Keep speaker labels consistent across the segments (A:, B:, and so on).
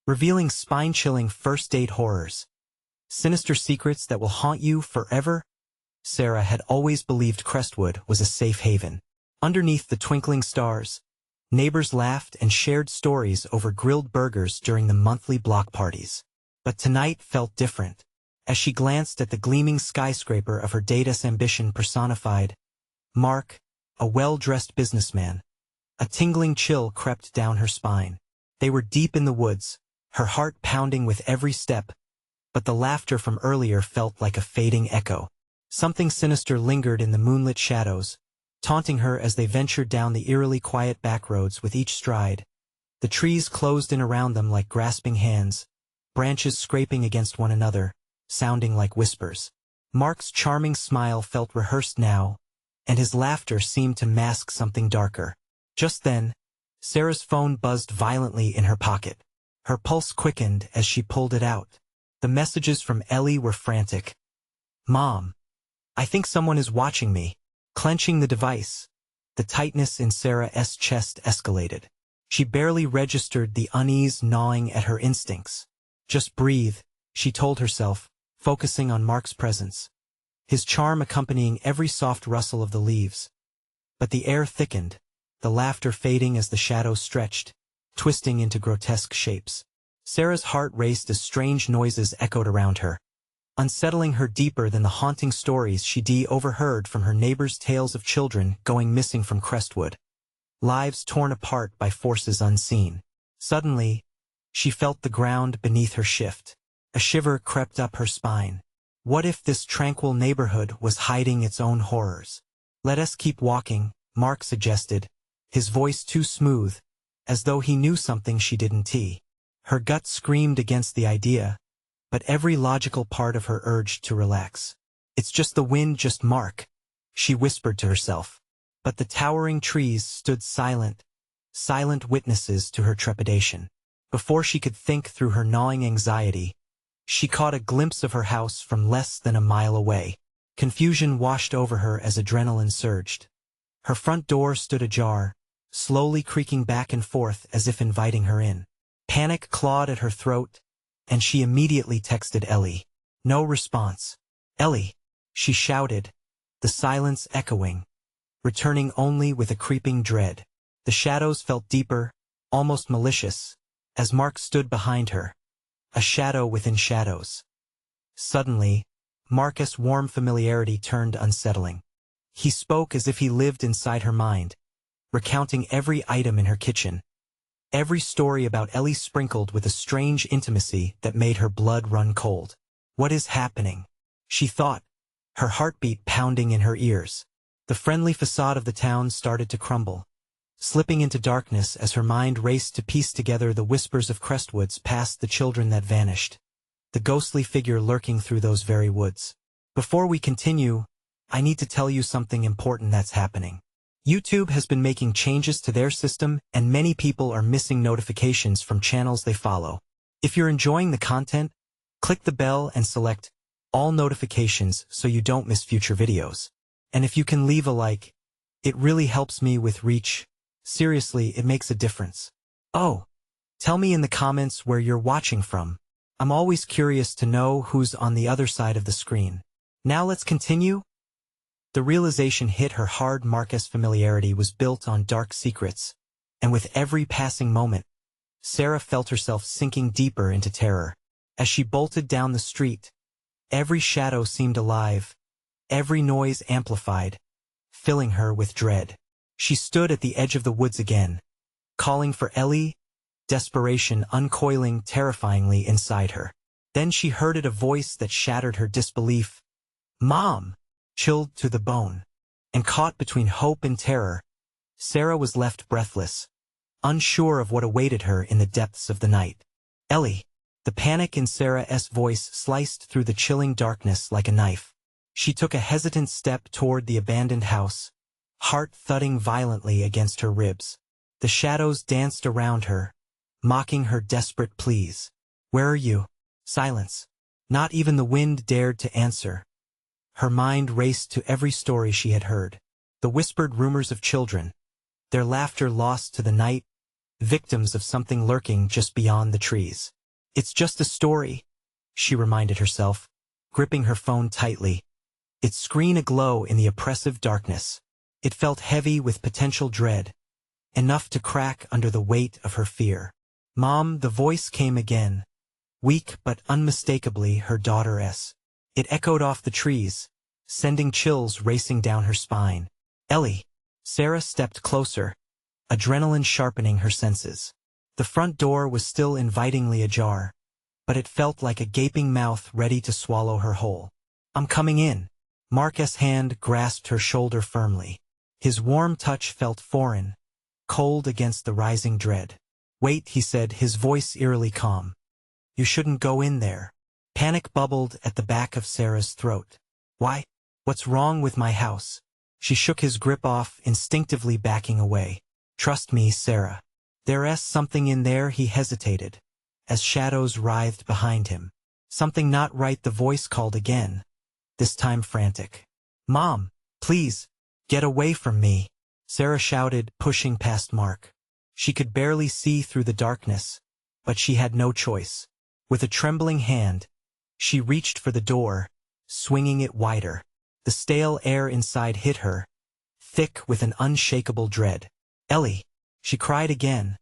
A: revealing spine-chilling first-date horrors. Sinister secrets that will haunt you forever? Sarah had always believed Crestwood was a safe haven. Underneath the twinkling stars, neighbors laughed and shared stories over grilled burgers during the monthly block parties. But tonight felt different. As she glanced at the gleaming skyscraper of her data's ambition personified, Mark, a well-dressed businessman, a tingling chill crept down her spine. They were deep in the woods, her heart pounding with every step, but the laughter from earlier felt like a fading echo. Something sinister lingered in the moonlit shadows, taunting her as they ventured down the eerily quiet backroads with each stride. The trees closed in around them like grasping hands, branches scraping against one another, sounding like whispers. Mark's charming smile felt rehearsed now, and his laughter seemed to mask something darker. Just then, Sarah's phone buzzed violently in her pocket. Her pulse quickened as she pulled it out. The messages from Ellie were frantic. "Mom, I think someone is watching me." Clenching the device, the tightness in Sarah's chest escalated. She barely registered the unease gnawing at her instincts. "Just breathe," she told herself, focusing on Mark's presence, his charm accompanying every soft rustle of the leaves. But the air thickened, the laughter fading as the shadows stretched, twisting into grotesque shapes. Sarah's heart raced as strange noises echoed around her, unsettling her deeper than the haunting stories she'd overheard from her neighbors' tales of children going missing from Crestwood. Lives torn apart by forces unseen. Suddenly, she felt the ground beneath her shift. A shiver crept up her spine. What if this tranquil neighborhood was hiding its own horrors? "Let us keep walking," Mark suggested, his voice too smooth, as though he knew something she didn't. Her gut screamed against the idea, but every logical part of her urged to relax. "It's just the wind, just Mark," she whispered to herself. But the towering trees stood silent witnesses to her trepidation. Before she could think through her gnawing anxiety, she caught a glimpse of her house from less than a mile away. Confusion washed over her as adrenaline surged. Her front door stood ajar, slowly creaking back and forth as if inviting her in. Panic clawed at her throat, and she immediately texted Ellie. No response. "Ellie," she shouted, the silence echoing, returning only with a creeping dread. The shadows felt deeper, almost malicious, as Mark stood behind her, a shadow within shadows. Suddenly, Mark's warm familiarity turned unsettling. He spoke as if he lived inside her mind, recounting every item in her kitchen, every story about Ellie sprinkled with a strange intimacy that made her blood run cold. What is happening? She thought, her heartbeat pounding in her ears. The friendly facade of the town started to crumble, slipping into darkness as her mind raced to piece together the whispers of Crestwoods past the children that vanished, the ghostly figure lurking through those very woods. Before we continue, I need to tell you something important that's happening. YouTube has been making changes to their system, and many people are missing notifications from channels they follow. If you're enjoying the content, click the bell and select all notifications so you don't miss future videos. And if you can leave a like, it really helps me with reach. Seriously, it makes a difference. Oh, tell me in the comments where you're watching from. I'm always curious to know who's on the other side of the screen. Now let's continue. The realization hit her hard. Mark's familiarity was built on dark secrets, and with every passing moment, Sarah felt herself sinking deeper into terror. As she bolted down the street, every shadow seemed alive, every noise amplified, filling her with dread. She stood at the edge of the woods again, calling for Ellie, desperation uncoiling terrifyingly inside her. Then she heard a voice that shattered her disbelief. "Mom!" Chilled to the bone, and caught between hope and terror, Sarah was left breathless, unsure of what awaited her in the depths of the night. "Ellie!" The panic in Sarah's voice sliced through the chilling darkness like a knife. She took a hesitant step toward the abandoned house, heart thudding violently against her ribs. The shadows danced around her, mocking her desperate pleas. "Where are you?" Silence. Not even the wind dared to answer. Her mind raced to every story she had heard. The whispered rumors of children, their laughter lost to the night, victims of something lurking just beyond the trees. It's just a story, she reminded herself, gripping her phone tightly, its screen aglow in the oppressive darkness. It felt heavy with potential dread, enough to crack under the weight of her fear. "Mom," the voice came again, weak but unmistakably her daughter's. It echoed off the trees, sending chills racing down her spine. "Ellie." Sarah stepped closer, adrenaline sharpening her senses. The front door was still invitingly ajar, but it felt like a gaping mouth ready to swallow her whole. "I'm coming in." Marcus' hand grasped her shoulder firmly. His warm touch felt foreign, cold against the rising dread. "Wait," he said, his voice eerily calm. "You shouldn't go in there." Panic bubbled at the back of Sarah's throat. "Why? What's wrong with my house?" She shook his grip off, instinctively backing away. "Trust me, Sarah. There's something in there." He hesitated, as shadows writhed behind him. "Something not right," the voice called again, this time frantic. "Mom, please, get away from me," Sarah shouted, pushing past Mark. She could barely see through the darkness, but she had no choice. With a trembling hand, she reached for the door, swinging it wider. The stale air inside hit her, thick with an unshakable dread. "Ellie," she cried again,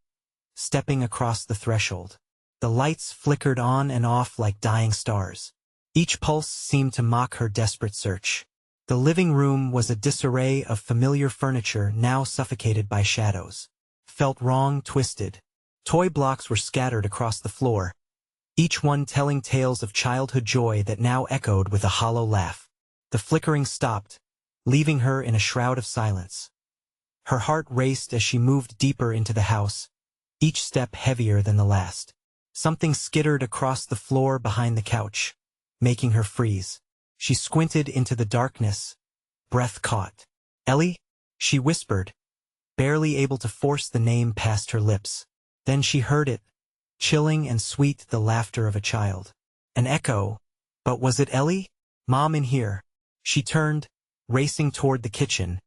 A: stepping across the threshold. The lights flickered on and off like dying stars. Each pulse seemed to mock her desperate search. The living room was a disarray of familiar furniture now suffocated by shadows. Felt wrong, twisted. Toy blocks were scattered across the floor, each one telling tales of childhood joy that now echoed with a hollow laugh. The flickering stopped, leaving her in a shroud of silence. Her heart raced as she moved deeper into the house, each step heavier than the last. Something skittered across the floor behind the couch, making her freeze. She squinted into the darkness, breath caught. "Ellie?" she whispered, barely able to force the name past her lips. Then she heard it, chilling and sweet, the laughter of a child. An echo, but was it Ellie? "Mom, in here." She turned, racing toward the kitchen,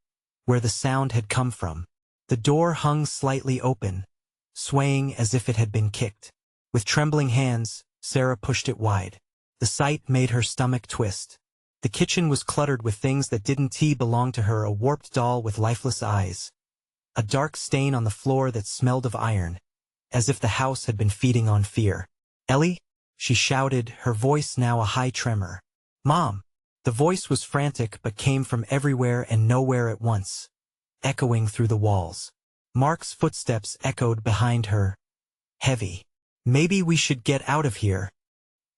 A: where the sound had come from. The door hung slightly open, swaying as if it had been kicked. With trembling hands, Sarah pushed it wide. The sight made her stomach twist. The kitchen was cluttered with things that didn't belong to her: a warped doll with lifeless eyes, a dark stain on the floor that smelled of iron, as if the house had been feeding on fear. "Ellie?" she shouted, her voice now a high tremor. "Mom!" The voice was frantic but came from everywhere and nowhere at once, echoing through the walls. Mark's footsteps echoed behind her, heavy. "Maybe we should get out of here,"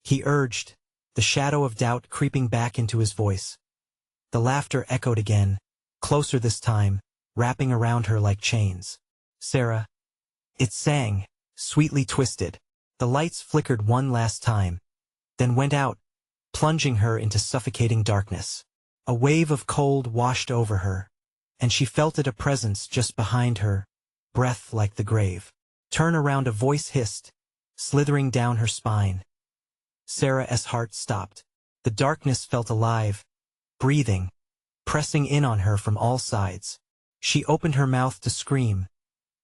A: he urged, the shadow of doubt creeping back into his voice. The laughter echoed again, closer this time, wrapping around her like chains. "Sarah." It sang, sweetly twisted. The lights flickered one last time, then went out, plunging her into suffocating darkness. A wave of cold washed over her, and she felt it, a presence just behind her, breath like the grave. "Turn around," a voice hissed, slithering down her spine. Sarah's heart stopped. The darkness felt alive, breathing, pressing in on her from all sides. She opened her mouth to scream,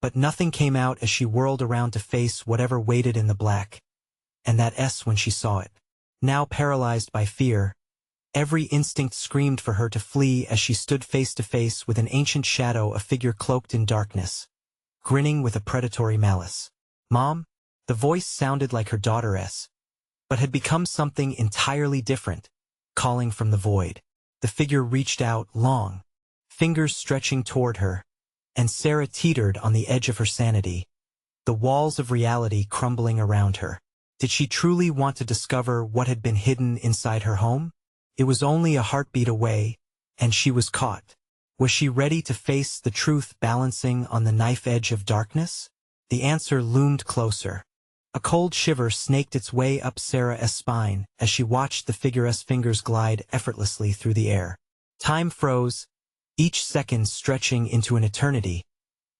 A: but nothing came out as she whirled around to face whatever waited in the black. And that when she saw it. Now paralyzed by fear, every instinct screamed for her to flee as she stood face to face with an ancient shadow, a figure cloaked in darkness, grinning with a predatory malice. "Mom?" The voice sounded like her daughter's, but had become something entirely different, calling from the void. The figure reached out, long, fingers stretching toward her, and Sarah teetered on the edge of her sanity, the walls of reality crumbling around her. Did she truly want to discover what had been hidden inside her home? It was only a heartbeat away, and she was caught. Was she ready to face the truth balancing on the knife edge of darkness? The answer loomed closer. A cold shiver snaked its way up Sarah's spine as she watched the figure's fingers glide effortlessly through the air. Time froze, each second stretching into an eternity,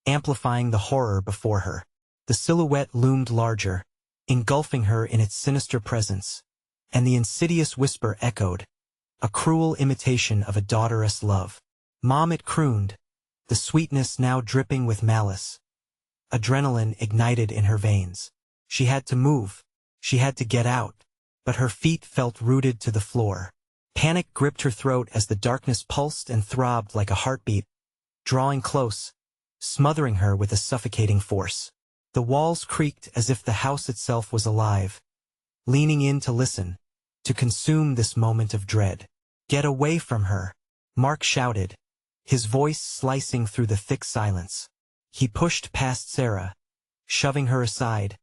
A: amplifying the horror before her. The silhouette loomed larger, engulfing her in its sinister presence, and the insidious whisper echoed, a cruel imitation of a daughter's love. "Mom," it crooned, the sweetness now dripping with malice. adrenaline ignited in her veins. She had to move. She had to get out. But her feet felt rooted to the floor. Panic gripped her throat as the darkness pulsed and throbbed like a heartbeat, drawing close, smothering her with a suffocating force. The walls creaked as if the house itself was alive, leaning in to listen, to consume this moment of dread. "Get away from her," Mark shouted, his voice slicing through the thick silence. He pushed past Sarah, shoving her aside,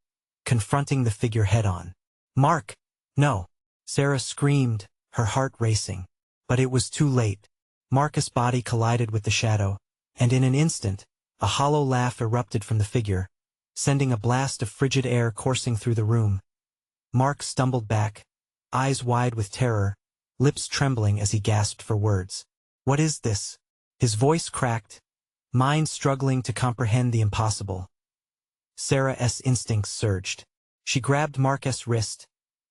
A: confronting the figure head-on. "Mark, no!" Sarah screamed, her heart racing. But it was too late. Marcus' body collided with the shadow, and in an instant, a hollow laugh erupted from the figure, sending a blast of frigid air coursing through the room. Mark stumbled back, eyes wide with terror, lips trembling as he gasped for words. "What is this?" His voice cracked, mind struggling to comprehend the impossible. Sarah's instincts surged. She grabbed Marcus' wrist,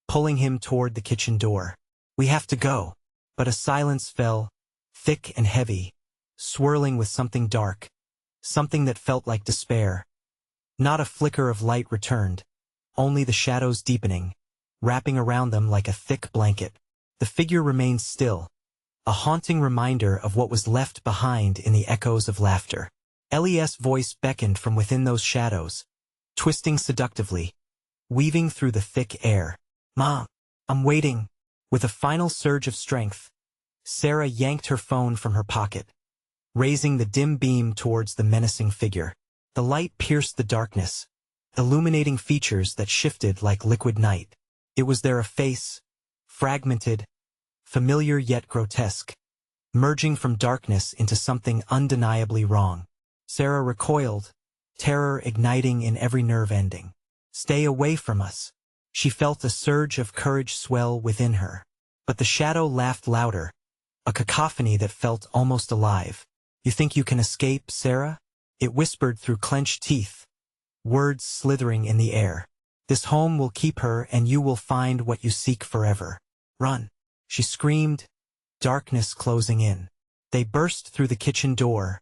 A: pulling him toward the kitchen door. "We have to go." But a silence fell, thick and heavy, swirling with something dark, something that felt like despair. Not a flicker of light returned, only the shadows deepening, wrapping around them like a thick blanket. The figure remained still, a haunting reminder of what was left behind in the echoes of laughter. Ellie's voice beckoned from within those shadows, twisting seductively, weaving through the thick air. "Mom, I'm waiting." With a final surge of strength, Sarah yanked her phone from her pocket, raising the dim beam towards the menacing figure. The light pierced the darkness, illuminating features that shifted like liquid night. It was there, a face, fragmented, familiar yet grotesque, merging from darkness into something undeniably wrong. Sarah recoiled, terror igniting in every nerve ending. "Stay away from us." She felt a surge of courage swell within her. But the shadow laughed louder, a cacophony that felt almost alive. "You think you can escape, Sarah?" It whispered through clenched teeth, words slithering in the air. "This home will keep her and you will find what you seek forever. Run!" She screamed, darkness closing in. They burst through the kitchen door,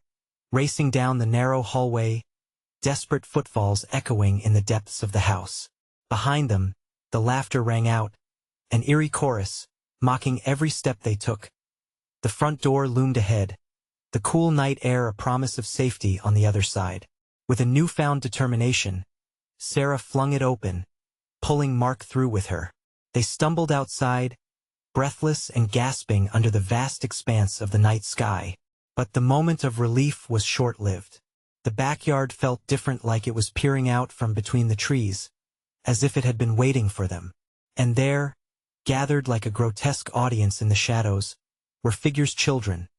A: racing down the narrow hallway, desperate footfalls echoing in the depths of the house. Behind them, the laughter rang out, an eerie chorus, mocking every step they took. The front door loomed ahead, the cool night air a promise of safety on the other side. With a newfound determination, Sarah flung it open, pulling Mark through with her. They stumbled outside, breathless and gasping under the vast expanse of the night sky. But the moment of relief was short-lived. The backyard felt different, like it was peering out from between the trees, as if it had been waiting for them. And there, gathered like a grotesque audience in the shadows, were figures, children,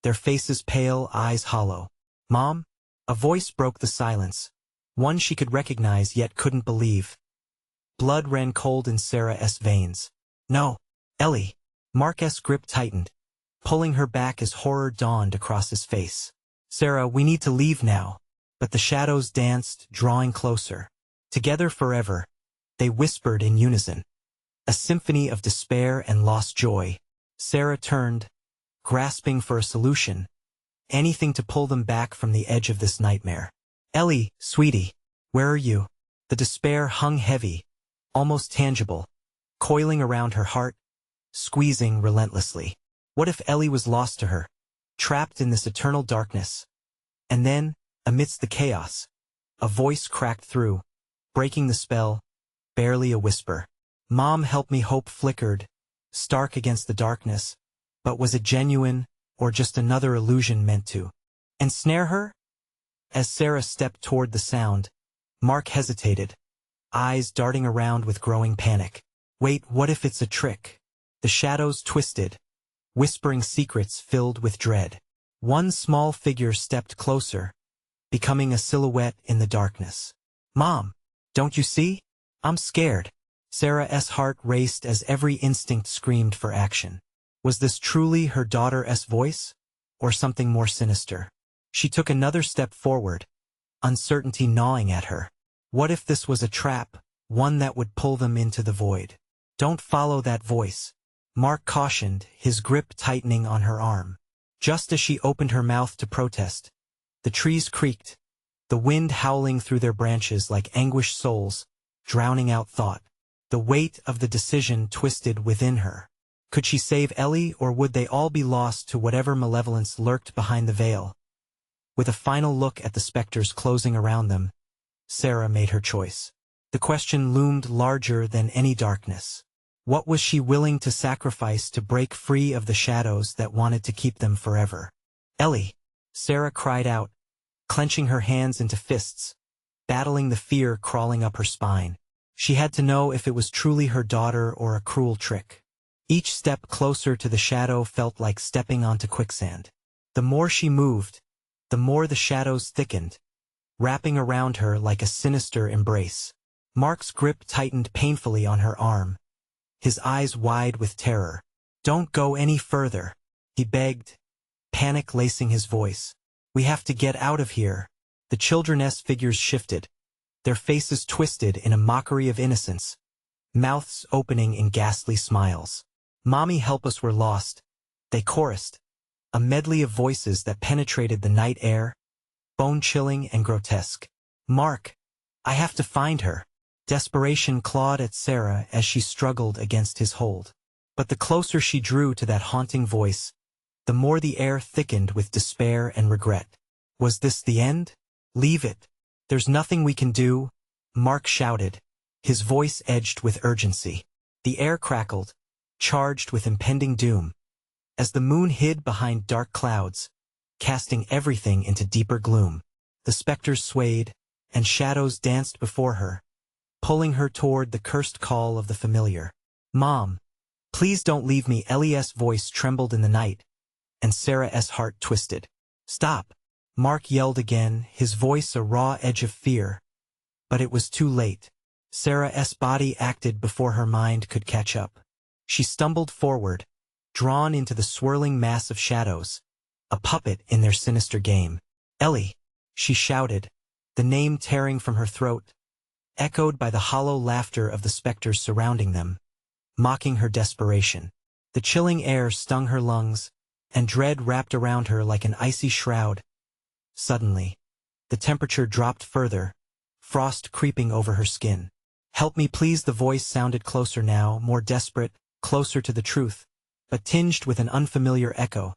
A: their faces pale, eyes hollow. "Mom?" A voice broke the silence, one she could recognize yet couldn't believe. Blood ran cold in Sarah's veins. "No, Ellie." Mark's grip tightened, pulling her back as horror dawned across his face. "Sarah, we need to leave now." But the shadows danced, drawing closer. Together forever, they whispered in unison, a symphony of despair and lost joy. Sarah turned, grasping for a solution, anything to pull them back from the edge of this nightmare. "Ellie, sweetie, where are you?" The despair hung heavy, almost tangible, coiling around her heart, squeezing relentlessly. What if Ellie was lost to her, trapped in this eternal darkness? And then, amidst the chaos, a voice cracked through, breaking the spell, barely a whisper. "Mom, help me." Hope flickered, stark against the darkness. But was it genuine, or just another illusion meant to ensnare her? As Sarah stepped toward the sound, Mark hesitated, eyes darting around with growing panic. Wait, what if it's a trick? The shadows twisted, whispering secrets filled with dread. One small figure stepped closer, becoming a silhouette in the darkness. "Mom, don't you see? I'm scared." Sarah's heart raced as every instinct screamed for action. Was this truly her daughter's voice, or something more sinister? She took another step forward, uncertainty gnawing at her. What if this was a trap, one that would pull them into the void? "Don't follow that voice," Mark cautioned, his grip tightening on her arm. Just as she opened her mouth to protest, the trees creaked, the wind howling through their branches like anguished souls, drowning out thought. The weight of the decision twisted within her. Could she save Ellie, or would they all be lost to whatever malevolence lurked behind the veil? With a final look at the specters closing around them, Sarah made her choice. The question loomed larger than any darkness. What was she willing to sacrifice to break free of the shadows that wanted to keep them forever? Ellie! Sarah cried out, clenching her hands into fists, battling the fear crawling up her spine. She had to know if it was truly her daughter or a cruel trick. Each step closer to the shadow felt like stepping onto quicksand. The more she moved, the more the shadows thickened, wrapping around her like a sinister embrace. Mark's grip tightened painfully on her arm, his eyes wide with terror. "Don't go any further," he begged, panic lacing his voice. "We have to get out of here." The children's figures shifted, their faces twisted in a mockery of innocence, mouths opening in ghastly smiles. "Mommy, help us, we're lost," they chorused, a medley of voices that penetrated the night air, bone-chilling and grotesque. "Mark, I have to find her." Desperation clawed at Sarah as she struggled against his hold. But the closer she drew to that haunting voice, the more the air thickened with despair and regret. Was this the end? "Leave it. There's nothing we can do," Mark shouted, his voice edged with urgency. The air crackled, charged with impending doom, as the moon hid behind dark clouds, casting everything into deeper gloom. The specters swayed, and shadows danced before her, pulling her toward the cursed call of the familiar. "Mom, please don't leave me." Ellie's voice trembled in the night, and Sarah's heart twisted. "Stop," Mark yelled again, his voice a raw edge of fear. But it was too late. Sarah's body acted before her mind could catch up. She stumbled forward, drawn into the swirling mass of shadows, a puppet in their sinister game. "Ellie!" she shouted, the name tearing from her throat, echoed by the hollow laughter of the specters surrounding them, mocking her desperation. The chilling air stung her lungs, and dread wrapped around her like an icy shroud. Suddenly, the temperature dropped further, frost creeping over her skin. "Help me, please." The voice sounded closer now, more desperate, closer to the truth, but tinged with an unfamiliar echo,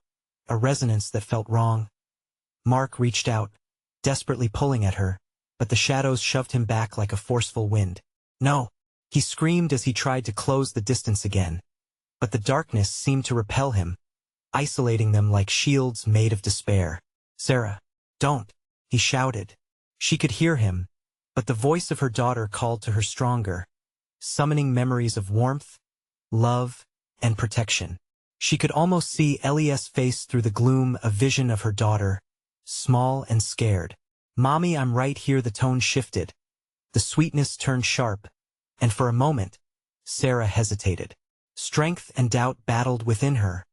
A: a resonance that felt wrong. Mark reached out, desperately pulling at her, but the shadows shoved him back like a forceful wind. "No!" he screamed as he tried to close the distance again. But the darkness seemed to repel him, isolating them like shields made of despair. "Sarah, don't!" he shouted. She could hear him, but the voice of her daughter called to her stronger, summoning memories of warmth, love, and protection. She could almost see Ellie's face through the gloom, a vision of her daughter, small and scared. "Mommy, I'm right here." The tone shifted. The sweetness turned sharp, and for a moment, Sarah hesitated. Strength and doubt battled within her,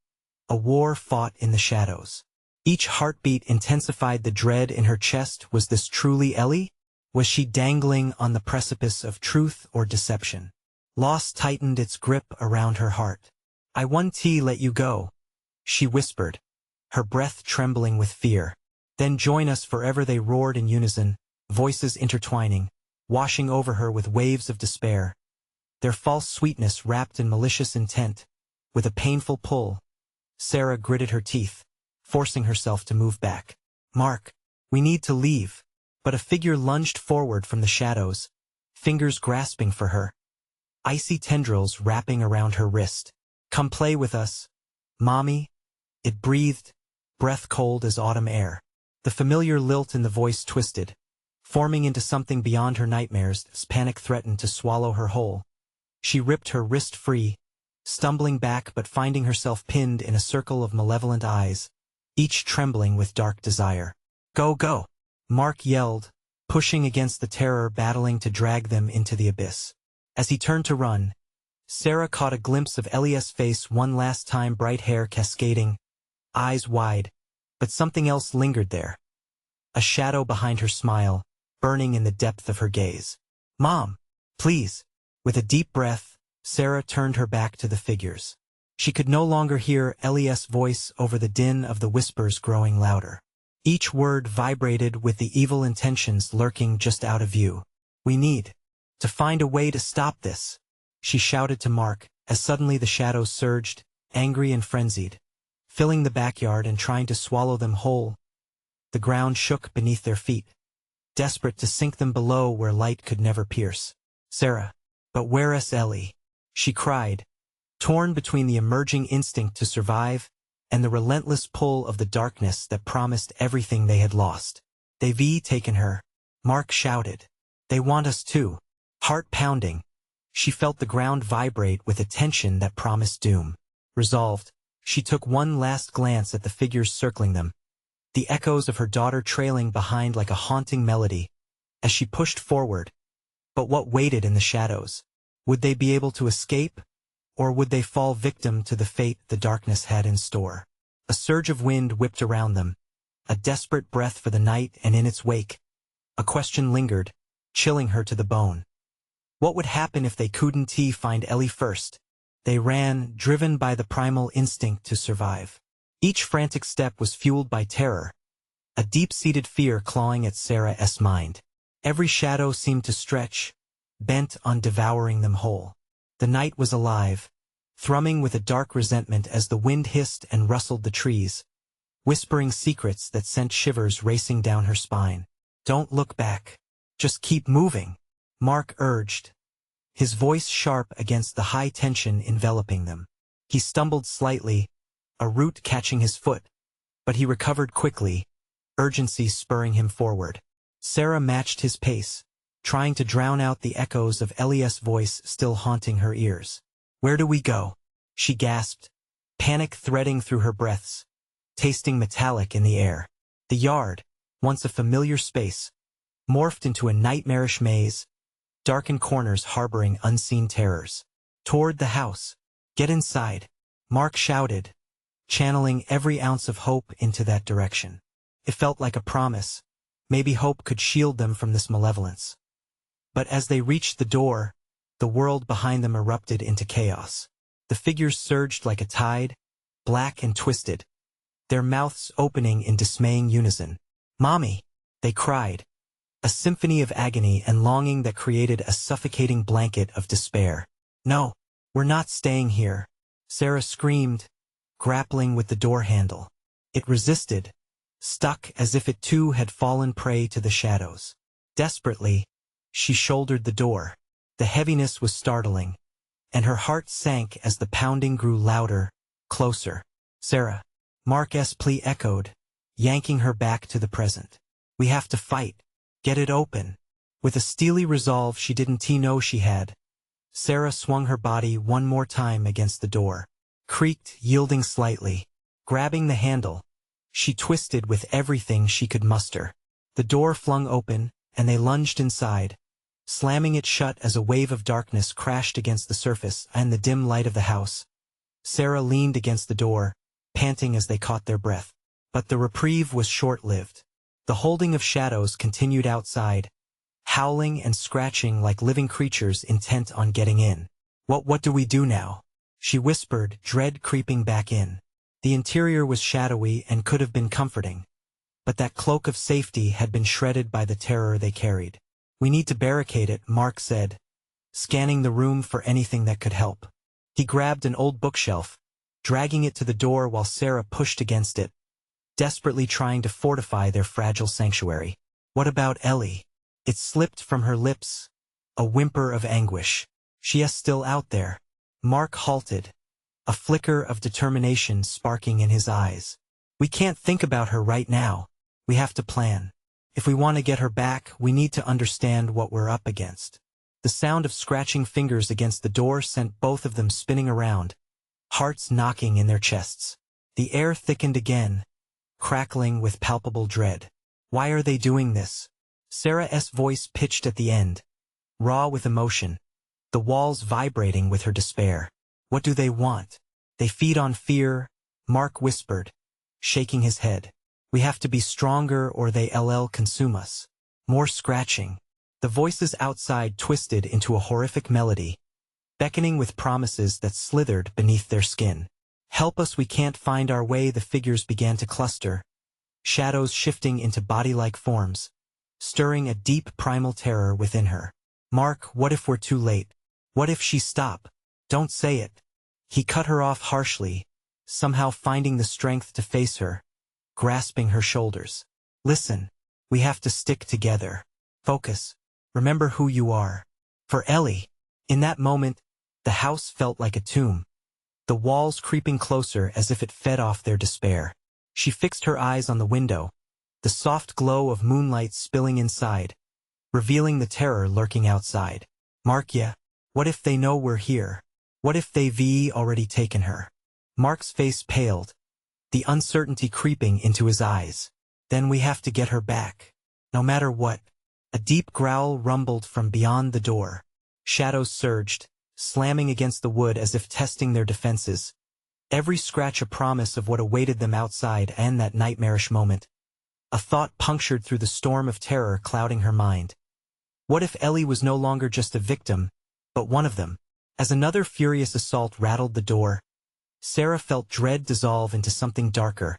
A: a war fought in the shadows. Each heartbeat intensified the dread in her chest. Was this truly Ellie? Was she dangling on the precipice of truth or deception? Loss tightened its grip around her heart. "I won't let you go," she whispered, her breath trembling with fear. "Then join us forever," they roared in unison, voices intertwining, washing over her with waves of despair. Their false sweetness wrapped in malicious intent. With a painful pull, Sarah gritted her teeth, forcing herself to move back. "Mark, we need to leave." But a figure lunged forward from the shadows, fingers grasping for her, icy tendrils wrapping around her wrist. "Come play with us, Mommy," it breathed, breath cold as autumn air. The familiar lilt in the voice twisted, forming into something beyond her nightmares. Panic threatened to swallow her whole. She ripped her wrist free, stumbling back but finding herself pinned in a circle of malevolent eyes, each trembling with dark desire. "Go, go!" Mark yelled, pushing against the terror battling to drag them into the abyss. As he turned to run, Sarah caught a glimpse of Ellie's face one last time, bright hair cascading, eyes wide, but something else lingered there. A shadow behind her smile, burning in the depth of her gaze. "Mom, please." With a deep breath, Sarah turned her back to the figures. She could no longer hear Ellie's voice over the din of the whispers growing louder. Each word vibrated with the evil intentions lurking just out of view. "We need to find a way to stop this," she shouted to Mark, as suddenly the shadows surged, angry and frenzied, filling the backyard and trying to swallow them whole. The ground shook beneath their feet, desperate to sink them below where light could never pierce. "Sarah, but where is Ellie?" she cried, torn between the emerging instinct to survive and the relentless pull of the darkness that promised everything they had lost. "They've taken her," Mark shouted. "They want us too." Heart pounding, she felt the ground vibrate with a tension that promised doom. Resolved, she took one last glance at the figures circling them, the echoes of her daughter trailing behind like a haunting melody, as she pushed forward. But what waited in the shadows? Would they be able to escape, or would they fall victim to the fate the darkness had in store? A surge of wind whipped around them, a desperate breath for the night, and in its wake, a question lingered, chilling her to the bone. What would happen if they couldn't find Ellie first? They ran, driven by the primal instinct to survive. Each frantic step was fueled by terror, a deep-seated fear clawing at Sarah's mind. Every shadow seemed to stretch, bent on devouring them whole. The night was alive, thrumming with a dark resentment as the wind hissed and rustled the trees, whispering secrets that sent shivers racing down her spine. "Don't look back. Just keep moving," Mark urged, his voice sharp against the high tension enveloping them. He stumbled slightly, a root catching his foot, but he recovered quickly, urgency spurring him forward. Sarah matched his pace, trying to drown out the echoes of Ellie's voice still haunting her ears. "Where do we go?" she gasped, panic threading through her breaths, tasting metallic in the air. The yard, once a familiar space, morphed into a nightmarish maze, darkened corners harboring unseen terrors. "Toward the house. Get inside," Mark shouted, channeling every ounce of hope into that direction. It felt like a promise. Maybe hope could shield them from this malevolence. But as they reached the door, the world behind them erupted into chaos. The figures surged like a tide, black and twisted, their mouths opening in dismaying unison. "Mommy!" they cried, a symphony of agony and longing that created a suffocating blanket of despair. "No, we're not staying here," Sarah screamed, grappling with the door handle. It resisted, stuck as if it too had fallen prey to the shadows. Desperately, she shouldered the door. The heaviness was startling, and her heart sank as the pounding grew louder, closer. "Sarah," Mark's plea echoed, yanking her back to the present. "We have to fight. Get it open." With a steely resolve she didn't know she had, Sarah swung her body one more time against the door, creaked, yielding slightly. Grabbing the handle, she twisted with everything she could muster. The door flung open, and they lunged inside, slamming it shut as a wave of darkness crashed against the surface and the dim light of the house. Sarah leaned against the door, panting as they caught their breath. But the reprieve was short-lived. The holding of shadows continued outside, howling and scratching like living creatures intent on getting in. What do we do now?" she whispered, dread creeping back in. The interior was shadowy and could have been comforting, but that cloak of safety had been shredded by the terror they carried. "We need to barricade it," Mark said, scanning the room for anything that could help. He grabbed an old bookshelf, dragging it to the door while Sarah pushed against it, desperately trying to fortify their fragile sanctuary. "What about Ellie?" It slipped from her lips, a whimper of anguish. "She is still out there." Mark halted, a flicker of determination sparking in his eyes. "We can't think about her right now. We have to plan. If we want to get her back, we need to understand what we're up against." The sound of scratching fingers against the door sent both of them spinning around, hearts knocking in their chests. The air thickened again, crackling with palpable dread. "Why are they doing this?" Sarah's voice pitched at the end, raw with emotion, the walls vibrating with her despair. "What do they want?" "They feed on fear," Mark whispered, shaking his head. "We have to be stronger or they'll consume us." More scratching. The voices outside twisted into a horrific melody, beckoning with promises that slithered beneath their skin. "Help us, we can't find our way." The figures began to cluster, shadows shifting into body-like forms, stirring a deep primal terror within her. Mark, what if we're too late? What if she stop? Don't say it. He cut her off harshly, somehow finding the strength to face her, grasping her shoulders. Listen, we have to stick together. Focus. Remember who you are. For Ellie. In that moment, the house felt like a tomb, the walls creeping closer as if it fed off their despair. She fixed her eyes on the window, the soft glow of moonlight spilling inside, revealing the terror lurking outside. Mark, what if they know we're here? What if they've already taken her? Mark's face paled, the uncertainty creeping into his eyes. Then we have to get her back. No matter what. A deep growl rumbled from beyond the door. Shadows surged, slamming against the wood as if testing their defenses. Every scratch a promise of what awaited them outside and that nightmarish moment. A thought punctured through the storm of terror clouding her mind. What if Ellie was no longer just a victim, but one of them? As another furious assault rattled the door, Sarah felt dread dissolve into something darker,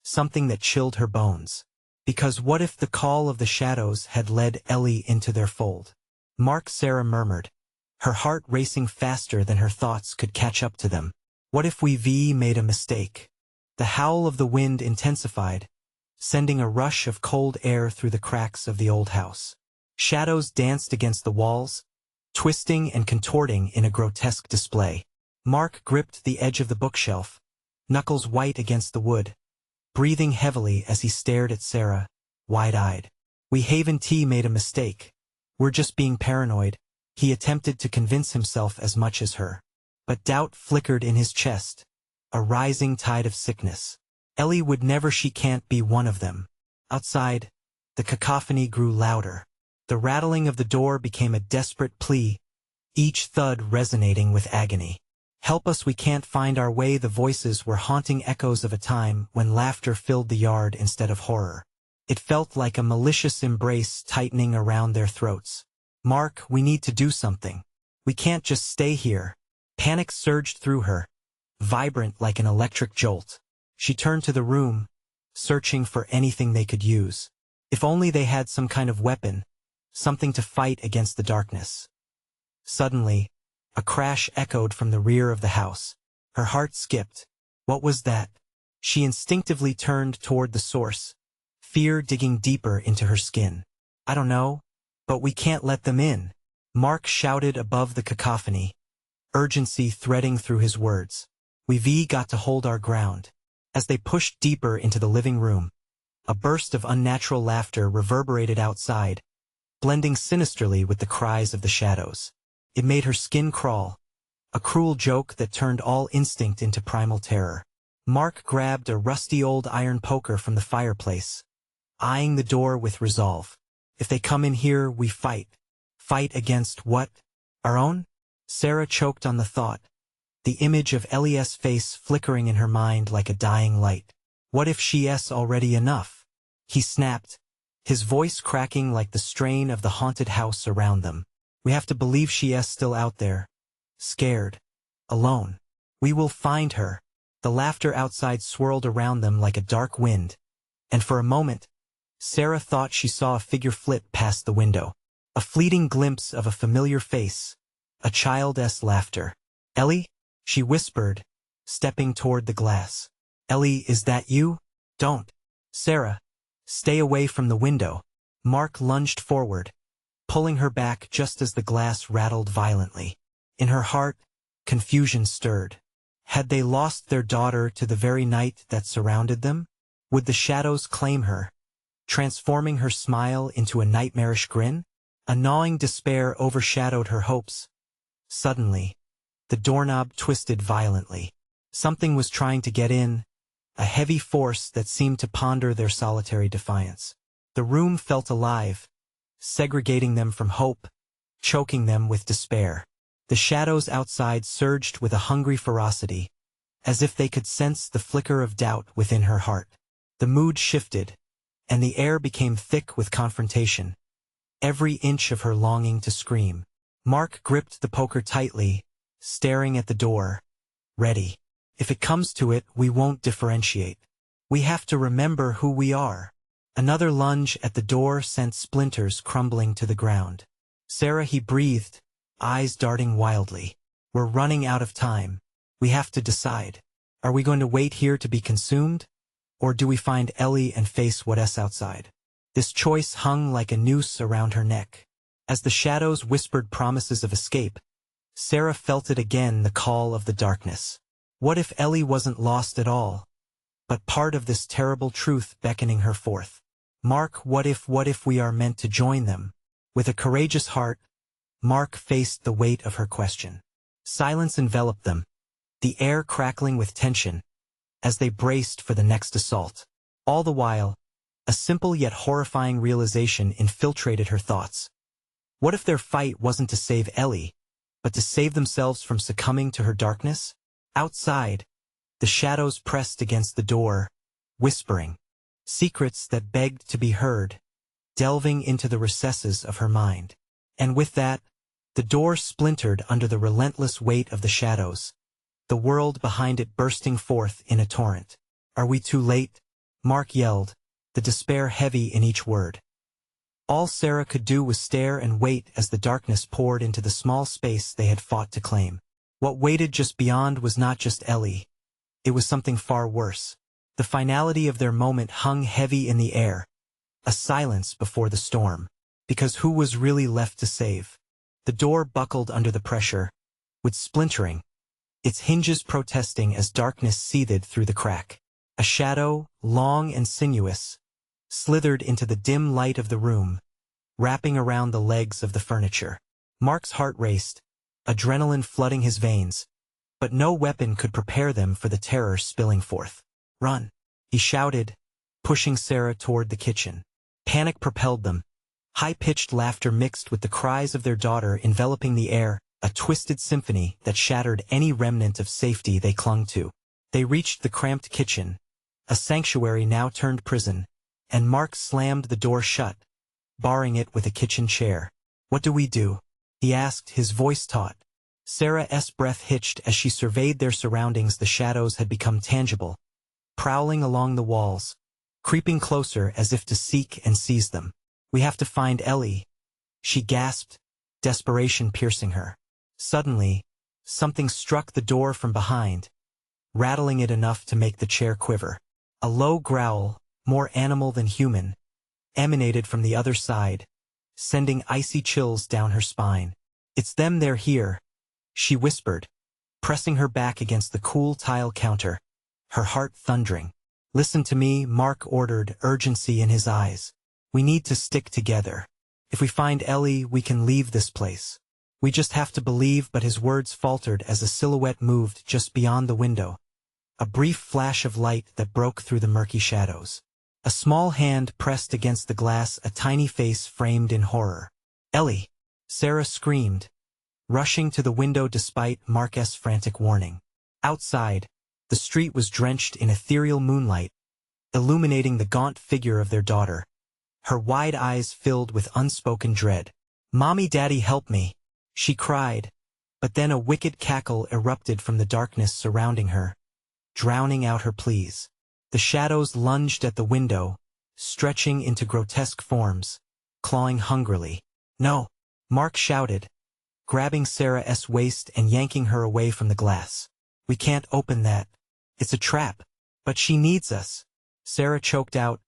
A: something that chilled her bones. Because what if the call of the shadows had led Ellie into their fold? Mark, Sarah murmured, her heart racing faster than her thoughts could catch up to them. What if we made a mistake? The howl of the wind intensified, sending a rush of cold air through the cracks of the old house. Shadows danced against the walls, twisting and contorting in a grotesque display. Mark gripped the edge of the bookshelf, knuckles white against the wood, breathing heavily as he stared at Sarah, wide-eyed. We made a mistake. We're just being paranoid. He attempted to convince himself as much as her. But doubt flickered in his chest, a rising tide of sickness. Ellie would never, she can't be one of them. Outside, the cacophony grew louder. The rattling of the door became a desperate plea, each thud resonating with agony. Help us, we can't find our way. The voices were haunting echoes of a time when laughter filled the yard instead of horror. It felt like a malicious embrace tightening around their throats. Mark, we need to do something. We can't just stay here. Panic surged through her, vibrant like an electric jolt. She turned to the room, searching for anything they could use. If only they had some kind of weapon, something to fight against the darkness. Suddenly, a crash echoed from the rear of the house. Her heart skipped. What was that? She instinctively turned toward the source, fear digging deeper into her skin. I don't know, but we can't let them in. Mark shouted above the cacophony, urgency threading through his words. We've got to hold our ground. As they pushed deeper into the living room, a burst of unnatural laughter reverberated outside, blending sinisterly with the cries of the shadows. It made her skin crawl, a cruel joke that turned all instinct into primal terror. Mark grabbed a rusty old iron poker from the fireplace, eyeing the door with resolve. If they come in here, we fight. Fight against what? Our own? Sarah choked on the thought, the image of Ellie's face flickering in her mind like a dying light. What if she's already enough? He snapped, his voice cracking like the strain of the haunted house around them. We have to believe she's still out there, scared, alone. We will find her. The laughter outside swirled around them like a dark wind, and for a moment, Sarah thought she saw a figure flit past the window. A fleeting glimpse of a familiar face, a child's laughter. Ellie? She whispered, stepping toward the glass. Ellie, is that you? Don't. Sarah, stay away from the window. Mark lunged forward, pulling her back just as the glass rattled violently. In her heart, confusion stirred. Had they lost their daughter to the very night that surrounded them? Would the shadows claim her, transforming her smile into a nightmarish grin? A gnawing despair overshadowed her hopes. Suddenly, the doorknob twisted violently. Something was trying to get in, a heavy force that seemed to ponder their solitary defiance. The room felt alive, segregating them from hope, choking them with despair. The shadows outside surged with a hungry ferocity, as if they could sense the flicker of doubt within her heart. The mood shifted, and the air became thick with confrontation, every inch of her longing to scream. Mark gripped the poker tightly, staring at the door, ready. If it comes to it, we won't differentiate. We have to remember who we are. Another lunge at the door sent splinters crumbling to the ground. Sarah, he breathed, eyes darting wildly. We're running out of time. We have to decide. Are we going to wait here to be consumed? Or do we find Ellie and face what's outside? This choice hung like a noose around her neck. As the shadows whispered promises of escape, Sarah felt it again, the call of the darkness. What if Ellie wasn't lost at all, but part of this terrible truth beckoning her forth? Mark, what if we are meant to join them? With a courageous heart, Mark faced the weight of her question. Silence enveloped them, the air crackling with tension, as they braced for the next assault. All the while, a simple yet horrifying realization infiltrated her thoughts. What if their fight wasn't to save Ellie, but to save themselves from succumbing to her darkness? Outside, the shadows pressed against the door, whispering, secrets that begged to be heard, delving into the recesses of her mind. And with that, the door splintered under the relentless weight of the shadows, the world behind it bursting forth in a torrent. Are we too late? Mark yelled, the despair heavy in each word. All Sarah could do was stare and wait as the darkness poured into the small space they had fought to claim. What waited just beyond was not just Ellie. It was something far worse. The finality of their moment hung heavy in the air, a silence before the storm. Because who was really left to save? The door buckled under the pressure, with splintering, its hinges protesting as darkness seethed through the crack. A shadow, long and sinuous, slithered into the dim light of the room, wrapping around the legs of the furniture. Mark's heart raced, adrenaline flooding his veins, but no weapon could prepare them for the terror spilling forth. Run, he shouted, pushing Sarah toward the kitchen. Panic propelled them, high-pitched laughter mixed with the cries of their daughter enveloping the air, a twisted symphony that shattered any remnant of safety they clung to. They reached the cramped kitchen, a sanctuary now turned prison, and Mark slammed the door shut, barring it with a kitchen chair. What do we do? He asked, his voice taut. Sarah's breath hitched as she surveyed their surroundings. The shadows had become tangible, prowling along the walls, creeping closer as if to seek and seize them. We have to find Ellie, she gasped, desperation piercing her. Suddenly, something struck the door from behind, rattling it enough to make the chair quiver. A low growl, more animal than human, emanated from the other side, sending icy chills down her spine. It's them, they're here, she whispered, pressing her back against the cool tile counter, her heart thundering. Listen to me, Mark ordered, urgency in his eyes. We need to stick together. If we find Ellie, we can leave this place. We just have to believe. But his words faltered as a silhouette moved just beyond the window. A brief flash of light that broke through the murky shadows. A small hand pressed against the glass, a tiny face framed in horror. Ellie! Sarah screamed, rushing to the window despite Mark's frantic warning. Outside, the street was drenched in ethereal moonlight, illuminating the gaunt figure of their daughter, her wide eyes filled with unspoken dread. Mommy, Daddy, help me, she cried, but then a wicked cackle erupted from the darkness surrounding her, drowning out her pleas. The shadows lunged at the window, stretching into grotesque forms, clawing hungrily. No, Mark shouted, grabbing Sarah's waist and yanking her away from the glass. We can't open that. It's a trap. But she needs us. Sarah choked out,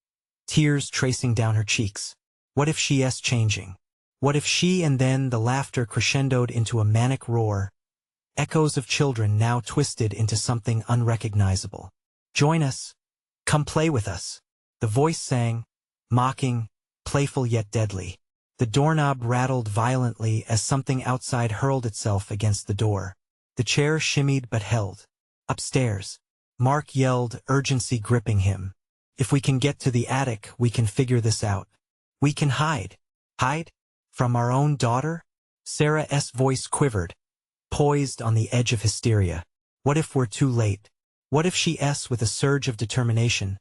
A: tears tracing down her cheeks. What if she's changing? What if she? And then the laughter crescendoed into a manic roar, echoes of children now twisted into something unrecognizable. Join us. Come play with us. The voice sang, mocking, playful yet deadly. The doorknob rattled violently as something outside hurled itself against the door. The chair shimmied but held. Upstairs, Mark yelled, urgency gripping him. If we can get to the attic, we can figure this out. We can hide. Hide? From our own daughter? Sarah's voice quivered, poised on the edge of hysteria. What if we're too late? What if she's? With a surge of determination,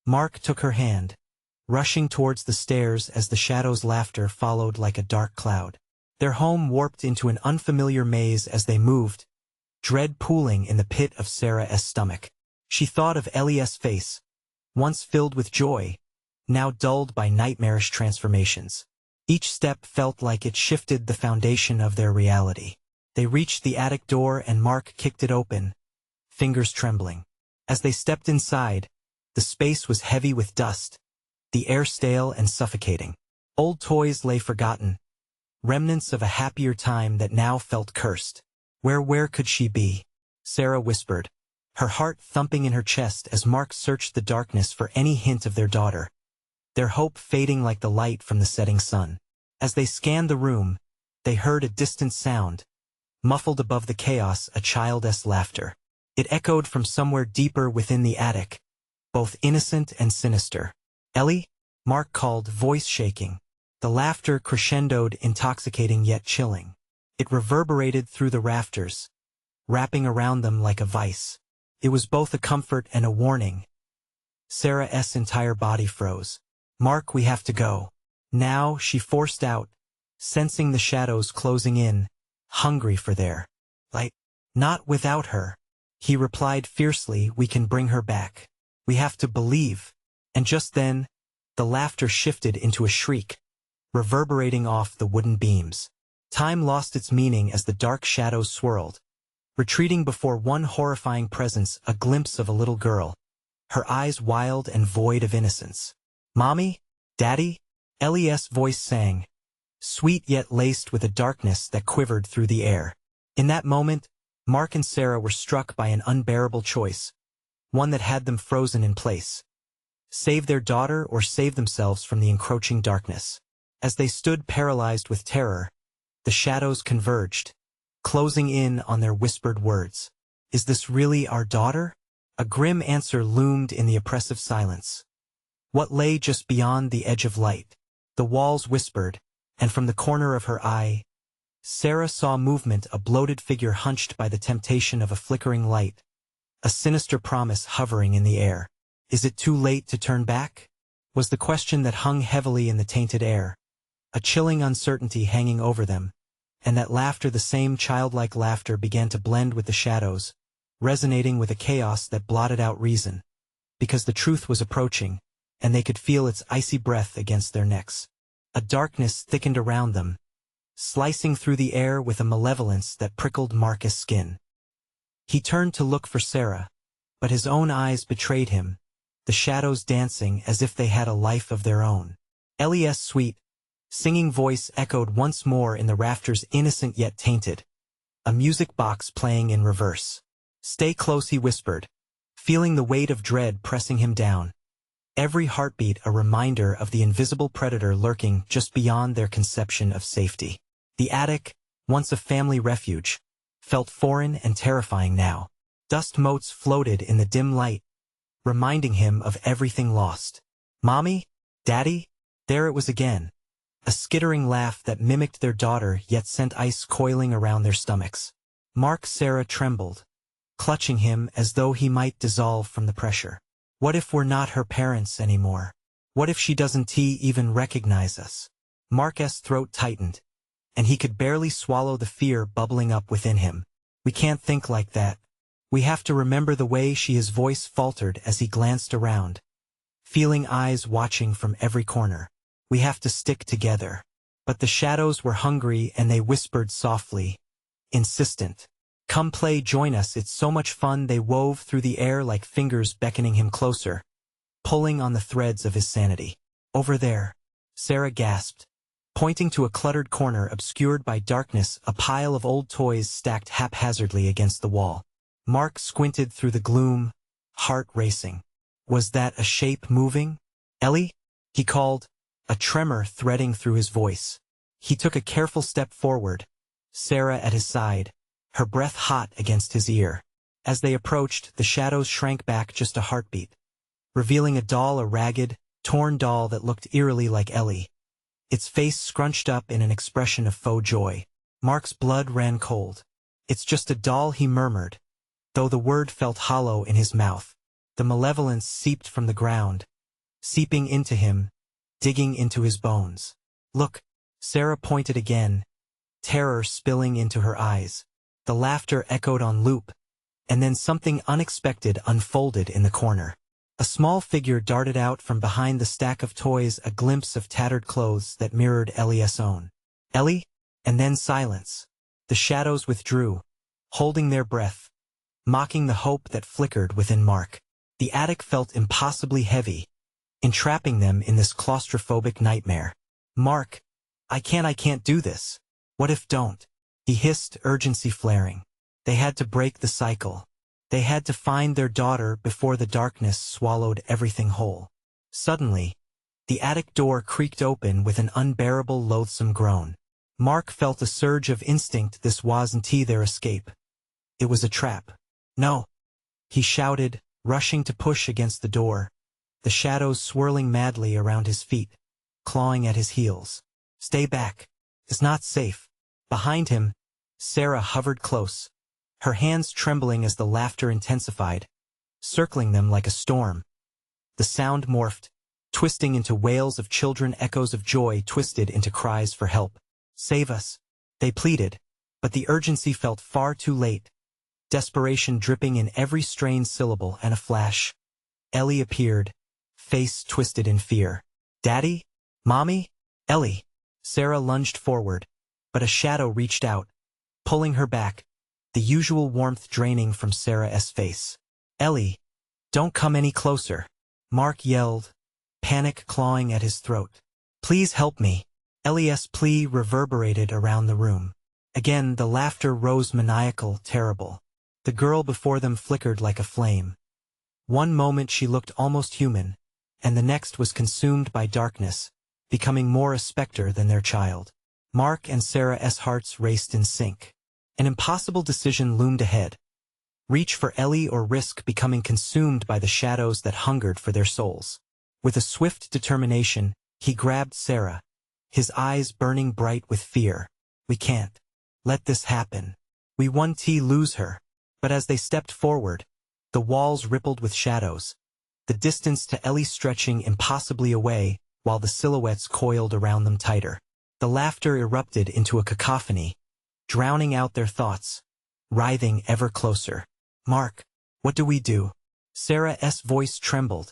A: Mark took her hand, rushing towards the stairs as the shadow's laughter followed like a dark cloud. Their home warped into an unfamiliar maze as they moved, dread pooling in the pit of Sarah's stomach. She thought of Ellie's face, once filled with joy, now dulled by nightmarish transformations. Each step felt like it shifted the foundation of their reality. They reached the attic door and Mark kicked it open, fingers trembling. As they stepped inside, the space was heavy with dust, the air stale and suffocating. Old toys lay forgotten, remnants of a happier time that now felt cursed. Where could she be? Sarah whispered, her heart thumping in her chest as Mark searched the darkness for any hint of their daughter, their hope fading like the light from the setting sun. As they scanned the room, they heard a distant sound, muffled above the chaos, a childish laughter. It echoed from somewhere deeper within the attic, both innocent and sinister. "Ellie?" Mark called, voice shaking. The laughter crescendoed, intoxicating yet chilling. It reverberated through the rafters, wrapping around them like a vice. It was both a comfort and a warning. Sarah's entire body froze. "Mark, we have to go. Now," she forced out, sensing the shadows closing in, hungry for their light. "Not without her," he replied fiercely. "We can bring her back. We have to believe." And just then, the laughter shifted into a shriek, reverberating off the wooden beams. Time lost its meaning as the dark shadows swirled, retreating before one horrifying presence, a glimpse of a little girl, her eyes wild and void of innocence. "Mommy? Daddy?" Ellie's voice sang, sweet yet laced with a darkness that quivered through the air. In that moment, Mark and Sarah were struck by an unbearable choice, one that had them frozen in place. Save their daughter or save themselves from the encroaching darkness. As they stood paralyzed with terror, the shadows converged, closing in on their whispered words. "Is this really our daughter?" A grim answer loomed in the oppressive silence. What lay just beyond the edge of light? The walls whispered, and from the corner of her eye, Sarah saw movement, a bloated figure hunched by the temptation of a flickering light, a sinister promise hovering in the air. "Is it too late to turn back?" was the question that hung heavily in the tainted air, a chilling uncertainty hanging over them, and that laughter, the same childlike laughter, began to blend with the shadows, resonating with a chaos that blotted out reason, because the truth was approaching, and they could feel its icy breath against their necks. A darkness thickened around them, slicing through the air with a malevolence that prickled Marcus' skin. He turned to look for Sarah, but his own eyes betrayed him, the shadows dancing as if they had a life of their own. Ellie's sweet, singing voice echoed once more in the rafters, innocent yet tainted, a music box playing in reverse. "Stay close," he whispered, feeling the weight of dread pressing him down. Every heartbeat a reminder of the invisible predator lurking just beyond their conception of safety. The attic, once a family refuge, felt foreign and terrifying now. Dust motes floated in the dim light, reminding him of everything lost. "Mommy? Daddy?" There it was again, a skittering laugh that mimicked their daughter yet sent ice coiling around their stomachs. Sarah trembled, clutching him as though he might dissolve from the pressure. What if we're not her parents anymore? What if she doesn't even recognize us? Mark's throat tightened, and he could barely swallow the fear bubbling up within him. "We can't think like that. We have to remember the way she..." His voice faltered as he glanced around, feeling eyes watching from every corner. "We have to stick together." But the shadows were hungry and they whispered softly, insistent. "Come play, join us, it's so much fun." They wove through the air like fingers beckoning him closer, pulling on the threads of his sanity. "Over there," Sarah gasped, pointing to a cluttered corner obscured by darkness, a pile of old toys stacked haphazardly against the wall. Mark squinted through the gloom, heart racing. Was that a shape moving? "Ellie?" he called, a tremor threading through his voice. He took a careful step forward, Sarah at his side, her breath hot against his ear. As they approached, the shadows shrank back just a heartbeat, revealing a ragged, torn doll that looked eerily like Ellie, its face scrunched up in an expression of faux joy. Mark's blood ran cold. "It's just a doll," he murmured, though the word felt hollow in his mouth. The malevolence seeped from the ground, seeping into him, digging into his bones. "Look," Sarah pointed again, terror spilling into her eyes. The laughter echoed on loop, and then something unexpected unfolded in the corner. A small figure darted out from behind the stack of toys, a glimpse of tattered clothes that mirrored Ellie's own. Ellie? And then silence. The shadows withdrew, holding their breath, mocking the hope that flickered within Mark. The attic felt impossibly heavy, entrapping them in this claustrophobic nightmare. Mark, I can't do this. What if don't? He hissed, urgency flaring. They had to break the cycle. They had to find their daughter before the darkness swallowed everything whole. Suddenly, the attic door creaked open with an unbearable, loathsome groan. Mark felt a surge of instinct. This wasn't their escape. It was a trap. No! He shouted, rushing to push against the door, the shadows swirling madly around his feet, clawing at his heels. Stay back. It's not safe. Behind him, Sarah hovered close, her hands trembling as the laughter intensified, circling them like a storm. The sound morphed, twisting into wails of children, echoes of joy twisted into cries for help. Save us, they pleaded, but the urgency felt far too late, desperation dripping in every strained syllable. And a flash. Ellie appeared, face twisted in fear. Daddy? Mommy? Ellie. Sarah lunged forward, but a shadow reached out, pulling her back, the usual warmth draining from Sarah's face. Ellie, don't come any closer. Mark yelled, panic clawing at his throat. Please help me. Ellie's plea reverberated around the room. Again the laughter rose, maniacal, terrible. The girl before them flickered like a flame. One moment she looked almost human, and the next was consumed by darkness, becoming more a specter than their child. Mark and Sarah's hearts raced in sync. An impossible decision loomed ahead. Reach for Ellie or risk becoming consumed by the shadows that hungered for their souls. With a swift determination, he grabbed Sarah, his eyes burning bright with fear. We can't let this happen. We won't lose her. But as they stepped forward, the walls rippled with shadows, the distance to Ellie stretching impossibly away, while the silhouettes coiled around them tighter. The laughter erupted into a cacophony, drowning out their thoughts, writhing ever closer. Mark, what do we do? Sarah's voice trembled,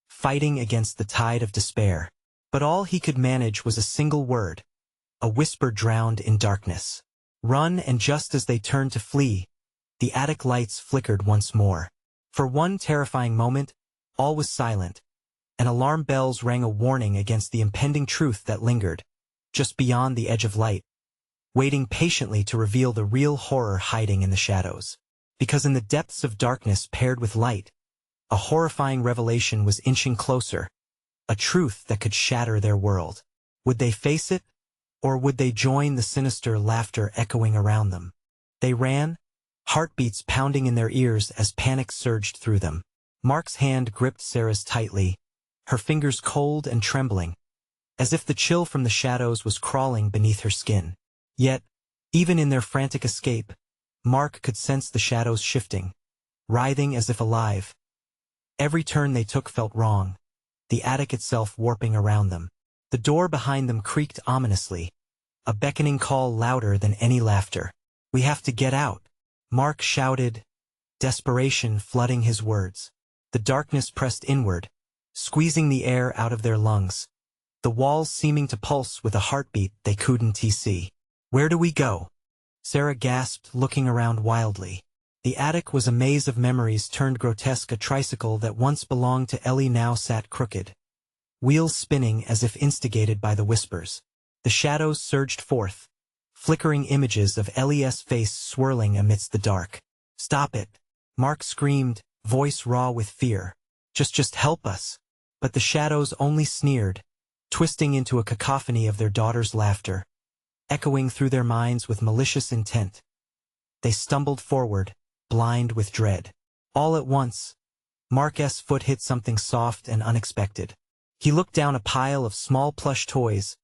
A: fighting against the tide of despair. But all he could manage was a single word, a whisper drowned in darkness. Run. And just as they turned to flee, the attic lights flickered once more. For one terrifying moment, all was silent, and alarm bells rang a warning against the impending truth that lingered, just beyond the edge of light, waiting patiently to reveal the real horror hiding in the shadows. Because in the depths of darkness paired with light, a horrifying revelation was inching closer, a truth that could shatter their world. Would they face it, or would they join the sinister laughter echoing around them? They ran, heartbeats pounding in their ears as panic surged through them. Mark's hand gripped Sarah's tightly, her fingers cold and trembling, as if the chill from the shadows was crawling beneath her skin. Yet, even in their frantic escape, Mark could sense the shadows shifting, writhing as if alive. Every turn they took felt wrong, the attic itself warping around them. The door behind them creaked ominously, a beckoning call louder than any laughter. We have to get out, Mark shouted, desperation flooding his words. The darkness pressed inward, squeezing the air out of their lungs, the walls seeming to pulse with a heartbeat they couldn't see. Where do we go? Sarah gasped, looking around wildly. The attic was a maze of memories turned grotesque. A tricycle that once belonged to Ellie now sat crooked, wheels spinning as if instigated by the whispers. The shadows surged forth, flickering images of Ellie's face swirling amidst the dark. Stop it! Mark screamed, voice raw with fear. Just help us. But the shadows only sneered, twisting into a cacophony of their daughter's laughter, echoing through their minds with malicious intent. They stumbled forward, blind with dread. All at once, Mark's foot hit something soft and unexpected. He looked down a pile of small plush toys,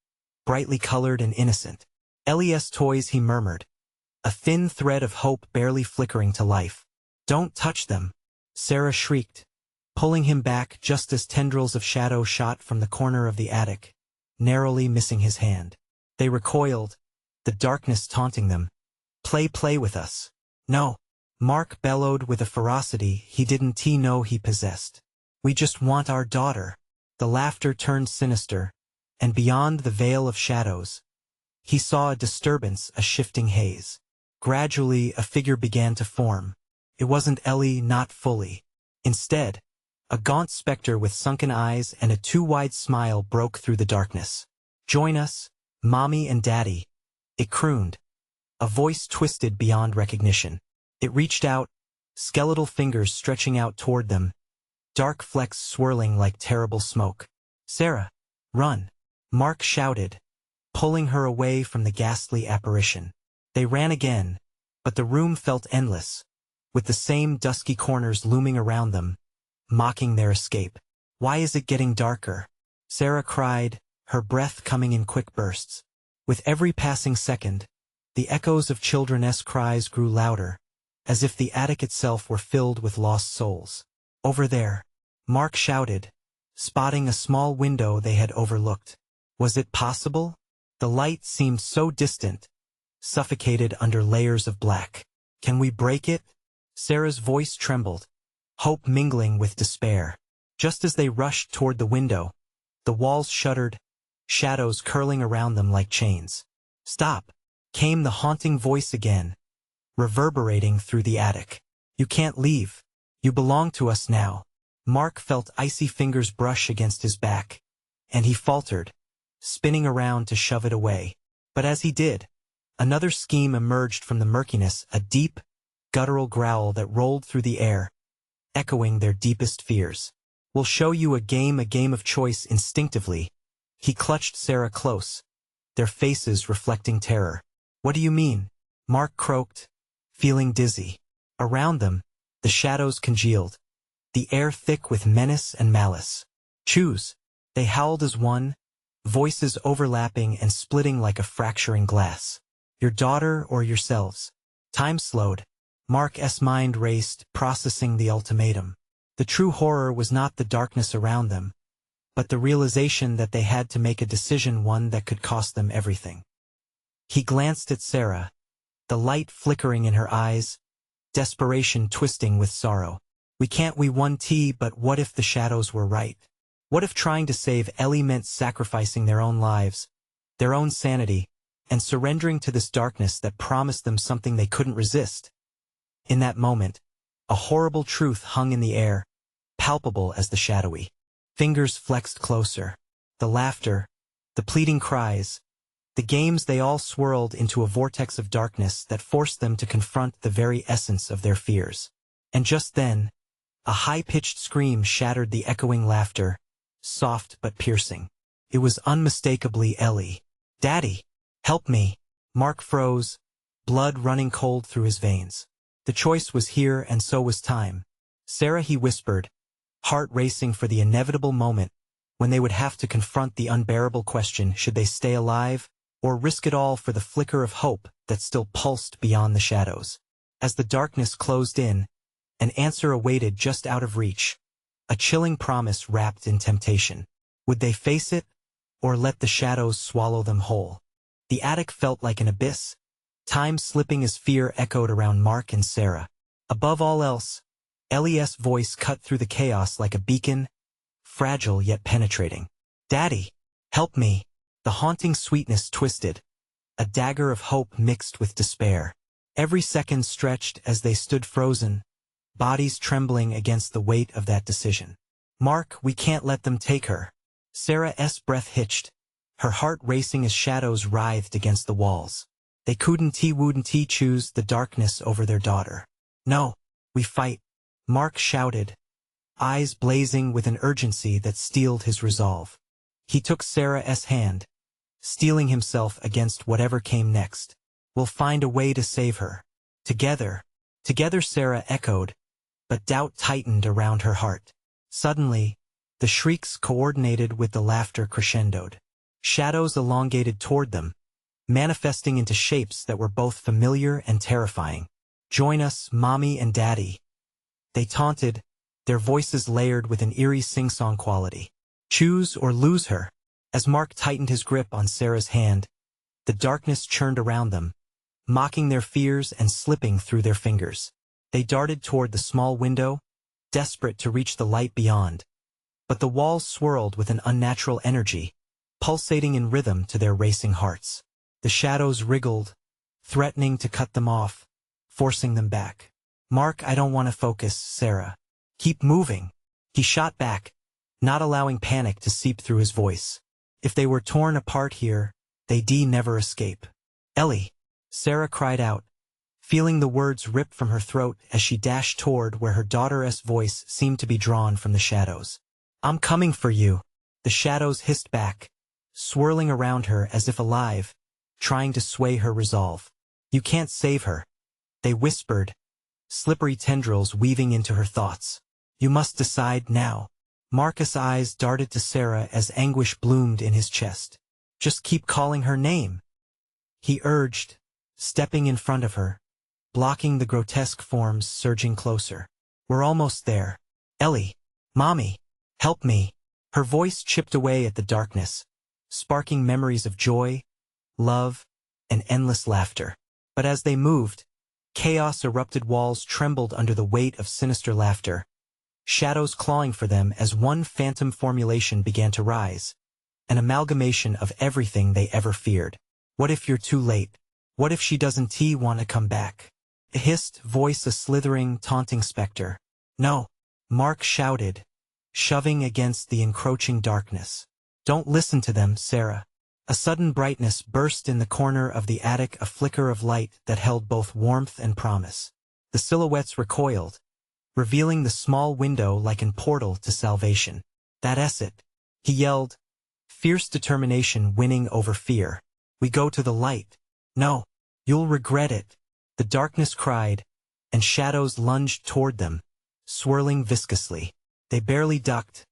A: brightly colored and innocent. Ellie's toys, he murmured, a thin thread of hope barely flickering to life. Don't touch them, Sarah shrieked, pulling him back just as tendrils of shadow shot from the corner of the attic, narrowly missing his hand. They recoiled, the darkness taunting them. Play with us. No, Mark bellowed with a ferocity he didn't know he possessed. We just want our daughter. The laughter turned sinister, and beyond the veil of shadows, he saw a disturbance, a shifting haze. Gradually, a figure began to form. It wasn't Ellie, not fully. Instead, a gaunt specter with sunken eyes and a too-wide smile broke through the darkness. "Join us, Mommy and Daddy," it crooned, a voice twisted beyond recognition. It reached out, skeletal fingers stretching out toward them, dark flecks swirling like terrible smoke. "Sarah, run!" Mark shouted, pulling her away from the ghastly apparition. They ran again, but the room felt endless, with the same dusky corners looming around them, mocking their escape. "Why is it getting darker?" Sarah cried, her breath coming in quick bursts. With every passing second, the echoes of children's cries grew louder, as if the attic itself were filled with lost souls. "Over there," Mark shouted, spotting a small window they had overlooked. Was it possible? The light seemed so distant, suffocated under layers of black. "Can we break it?" Sarah's voice trembled, hope mingling with despair. Just as they rushed toward the window, the walls shuddered, shadows curling around them like chains. "Stop!" came the haunting voice again, reverberating through the attic. "You can't leave. You belong to us now." Mark felt icy fingers brush against his back, and he faltered, spinning around to shove it away. But as he did, another scheme emerged from the murkiness, a deep, guttural growl that rolled through the air, echoing their deepest fears. "We'll show you a game of choice." Instinctively, he clutched Sarah close, their faces reflecting terror. "What do you mean?" Mark croaked, feeling dizzy. Around them, the shadows congealed, the air thick with menace and malice. "Choose!" They howled as one, voices overlapping and splitting like a fracturing glass. "Your daughter or yourselves." Time slowed. Mark's mind raced, processing the ultimatum. The true horror was not the darkness around them, but the realization that they had to make a decision, one that could cost them everything. He glanced at Sarah, the light flickering in her eyes, desperation twisting with sorrow. We won tea, but what if the shadows were right? What if trying to save Ellie meant sacrificing their own lives, their own sanity, and surrendering to this darkness that promised them something they couldn't resist? In that moment, a horrible truth hung in the air, palpable as the shadowy. Fingers flexed closer. The laughter, the pleading cries, the games, they all swirled into a vortex of darkness that forced them to confront the very essence of their fears. And just then, a high-pitched scream shattered the echoing laughter, soft but piercing. It was unmistakably Ellie. "Daddy, help me!" Mark froze, blood running cold through his veins. The choice was here, and so was time. "Sarah," he whispered, heart racing for the inevitable moment when they would have to confront the unbearable question, should they stay alive, or risk it all for the flicker of hope that still pulsed beyond the shadows. As the darkness closed in, an answer awaited just out of reach, a chilling promise wrapped in temptation. Would they face it, or let the shadows swallow them whole? The attic felt like an abyss, time slipping as fear echoed around Mark and Sarah. Above all else, Ellie's voice cut through the chaos like a beacon, fragile yet penetrating. "Daddy, help me!" The haunting sweetness twisted, a dagger of hope mixed with despair. Every second stretched as they stood frozen, bodies trembling against the weight of that decision. "Mark, we can't let them take her." Sarah's breath hitched, her heart racing as shadows writhed against the walls. They wouldn't choose the darkness over their daughter. "No, we fight," Mark shouted, eyes blazing with an urgency that steeled his resolve. He took Sarah's hand, steeling himself against whatever came next. "We'll find a way to save her. Together." Together, Sarah echoed, but doubt tightened around her heart. Suddenly, the shrieks coordinated with the laughter crescendoed. Shadows elongated toward them, manifesting into shapes that were both familiar and terrifying. "Join us, Mommy and Daddy," they taunted, their voices layered with an eerie sing-song quality. "Choose or lose her." As Mark tightened his grip on Sarah's hand, the darkness churned around them, mocking their fears and slipping through their fingers. They darted toward the small window, desperate to reach the light beyond. but the walls swirled with an unnatural energy, pulsating in rhythm to their racing hearts. The shadows wriggled, threatening to cut them off, forcing them back. "Mark, I don't want to focus, Sarah. Keep moving," he shot back, not allowing panic to seep through his voice. "If they were torn apart here, they'd never escape." "Ellie!" Sarah cried out, feeling the words rip from her throat as she dashed toward where her daughter's voice seemed to be drawn from the shadows. "I'm coming for you," the shadows hissed back, swirling around her as if alive, trying to sway her resolve. "You can't save her," they whispered, slippery tendrils weaving into her thoughts. "You must decide now." Marcus' eyes darted to Sarah as anguish bloomed in his chest. "Just keep calling her name," he urged, stepping in front of her, blocking the grotesque forms surging closer. "We're almost there. Ellie, Mommy, help me." Her voice chipped away at the darkness, sparking memories of joy, love, and endless laughter. But as they moved, chaos erupted. Walls trembled under the weight of sinister laughter, shadows clawing for them as one phantom formulation began to rise, an amalgamation of everything they ever feared. "What if you're too late? What if she doesn't want to come back?" A hissed voice, a slithering, taunting specter. "No," Mark shouted, shoving against the encroaching darkness. "Don't listen to them, Sarah." A sudden brightness burst in the corner of the attic, a flicker of light that held both warmth and promise. The silhouettes recoiled, revealing the small window like an portal to salvation. "That's it," he yelled, fierce determination winning over fear. "We go to the light." "No, you'll regret it," the darkness cried, and shadows lunged toward them, swirling viscously. They barely ducked,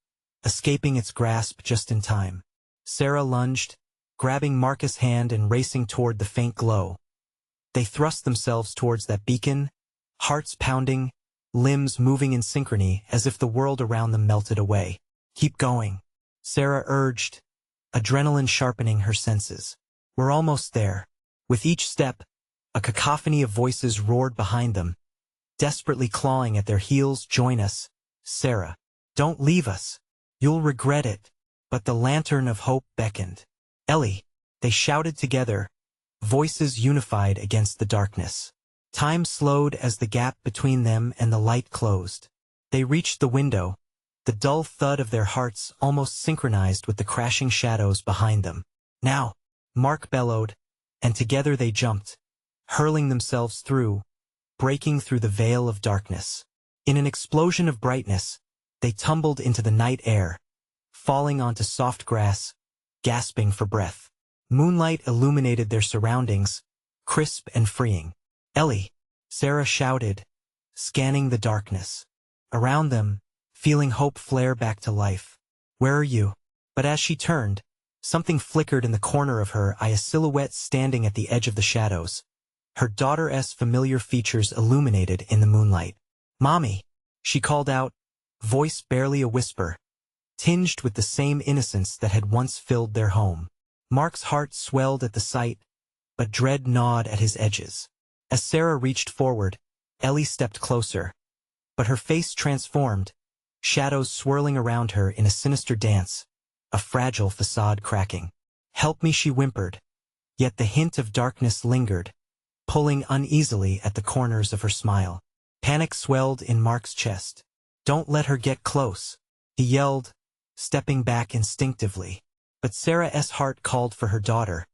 A: escaping its grasp just in time. Sarah lunged, grabbing Marcus' hand and racing toward the faint glow. They thrust themselves towards that beacon, hearts pounding, limbs moving in synchrony as if the world around them melted away. "Keep going," Sarah urged, adrenaline sharpening her senses. "We're almost there." With each step, a cacophony of voices roared behind them, desperately clawing at their heels. "Join us, Sarah. Don't leave us. You'll regret it." But the lantern of hope beckoned. "Ellie," they shouted together, voices unified against the darkness. Time slowed as the gap between them and the light closed. They reached the window, the dull thud of their hearts almost synchronized with the crashing shadows behind them. "Now," Mark bellowed, and together they jumped, hurling themselves through, breaking through the veil of darkness. In an explosion of brightness, they tumbled into the night air, falling onto soft grass, gasping for breath. Moonlight illuminated their surroundings, crisp and freeing. "Ellie," Sarah shouted, scanning the darkness. Around them, feeling hope flare back to life. "Where are you?" But as she turned, something flickered in the corner of her eye, a silhouette standing at the edge of the shadows, her daughter's familiar features illuminated in the moonlight. "Mommy," she called out, voice barely a whisper, tinged with the same innocence that had once filled their home. Mark's heart swelled at the sight, but dread gnawed at his edges. As Sarah reached forward, Ellie stepped closer, but her face transformed, shadows swirling around her in a sinister dance, a fragile facade cracking. "Help me," she whimpered, yet the hint of darkness lingered, pulling uneasily at the corners of her smile. Panic swelled in Mark's chest. "Don't let her get close," he yelled, stepping back instinctively. But Sarah's heart called for her daughter,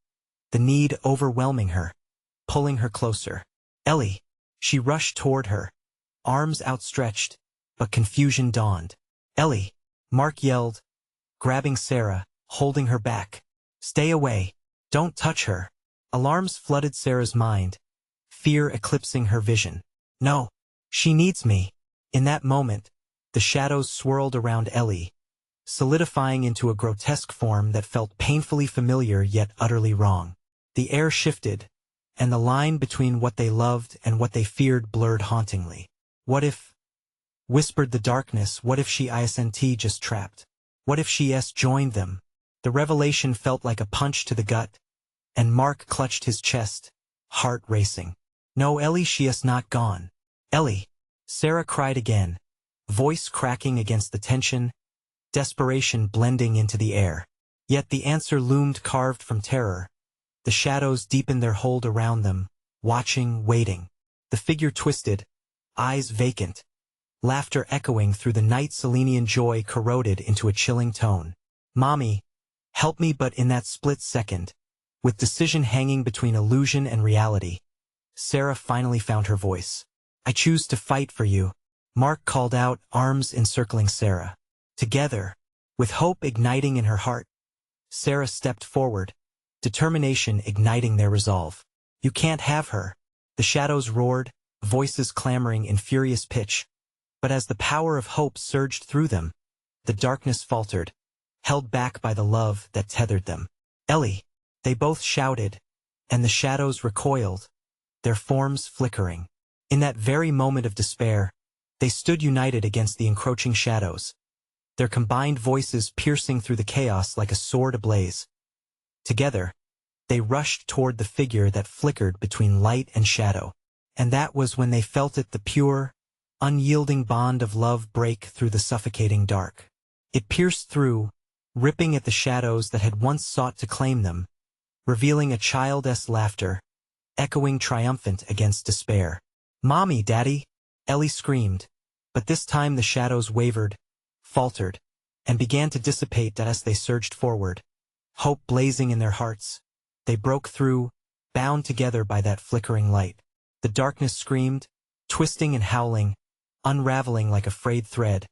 A: the need overwhelming her, pulling her closer. "Ellie," she rushed toward her, arms outstretched, but confusion dawned. "Ellie," Mark yelled, grabbing Sarah, holding her back. "Stay away. Don't touch her." Alarms flooded Sarah's mind, fear eclipsing her vision. "No, she needs me." In that moment, the shadows swirled around Ellie, solidifying into a grotesque form that felt painfully familiar yet utterly wrong. The air shifted, and the line between what they loved and what they feared blurred hauntingly. "What if," whispered the darkness, "what if she isn't just trapped? What if she's joined them?" The revelation felt like a punch to the gut, and Mark clutched his chest, heart racing. "No, Ellie, she's not gone." "Ellie," Sarah cried again, voice cracking against the tension, desperation blending into the air. Yet the answer loomed carved from terror. The shadows deepened their hold around them, watching, waiting. The figure twisted, eyes vacant, laughter echoing through the night. Selenian joy corroded into a chilling tone. "Mommy, help me!" But in that split second, with decision hanging between illusion and reality, Sarah finally found her voice. "I choose to fight for you," Mark called out, arms encircling Sarah. Together, with hope igniting in her heart, Sarah stepped forward, determination igniting their resolve. "You can't have her." The shadows roared, voices clamoring in furious pitch. But as the power of hope surged through them, the darkness faltered, held back by the love that tethered them. "Ellie!" They both shouted, and the shadows recoiled, their forms flickering. In that very moment of despair, they stood united against the encroaching shadows, their combined voices piercing through the chaos like a sword ablaze. Together, they rushed toward the figure that flickered between light and shadow. And that was when they felt it, the pure, unyielding bond of love break through the suffocating dark. It pierced through, ripping at the shadows that had once sought to claim them, revealing a child's laughter, echoing triumphant against despair. "Mommy, Daddy!" Ellie screamed, but this time the shadows wavered, faltered, and began to dissipate as they surged forward, hope blazing in their hearts. They broke through, bound together by that flickering light. The darkness screamed, twisting and howling, unraveling like a frayed thread,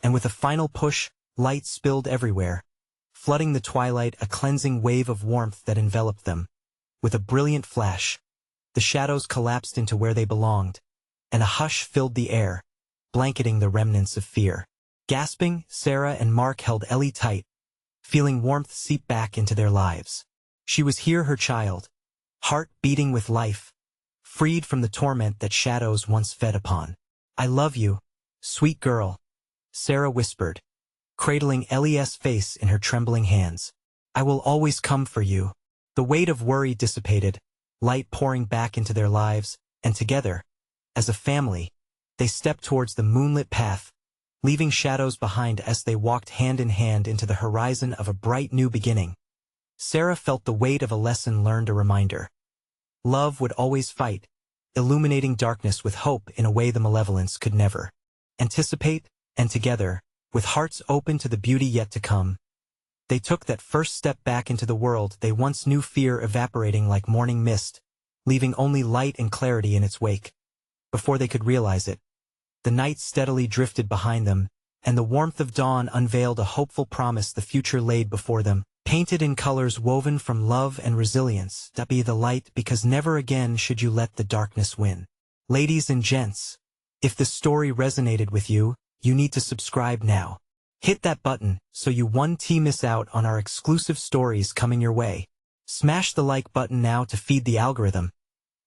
A: and with a final push, light spilled everywhere, flooding the twilight, a cleansing wave of warmth that enveloped them. With a brilliant flash, the shadows collapsed into where they belonged, and a hush filled the air, blanketing the remnants of fear. Gasping, Sarah and Mark held Ellie tight, feeling warmth seep back into their lives. She was here, her child, heart beating with life, freed from the torment that shadows once fed upon. "I love you, sweet girl," Sarah whispered, cradling Ellie's face in her trembling hands. "I will always come for you." The weight of worry dissipated, light pouring back into their lives, and together, as a family, they stepped towards the moonlit path, leaving shadows behind as they walked hand in hand into the horizon of a bright new beginning. Sarah felt the weight of a lesson learned, a reminder. Love would always fight, illuminating darkness with hope in a way the malevolence could never. Anticipate, and together, with hearts open to the beauty yet to come, they took that first step back into the world they once knew, fear evaporating like morning mist, leaving only light and clarity in its wake. Before they could realize it, the night steadily drifted behind them, and the warmth of dawn unveiled a hopeful promise. The future laid before them, painted in colors woven from love and resilience. Be the light, because never again should you let the darkness win. Ladies and gents, if this story resonated with you, you need to subscribe now. Hit that button so you won't miss out on our exclusive stories coming your way. Smash the like button now to feed the algorithm.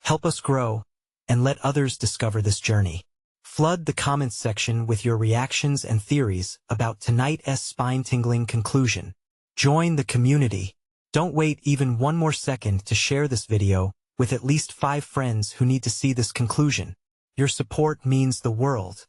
A: Help us grow, and let others discover this journey. Flood the comments section with your reactions and theories about tonight's spine-tingling conclusion. Join the community. Don't wait even one more second to share this video with at least 5 friends who need to see this conclusion. Your support means the world.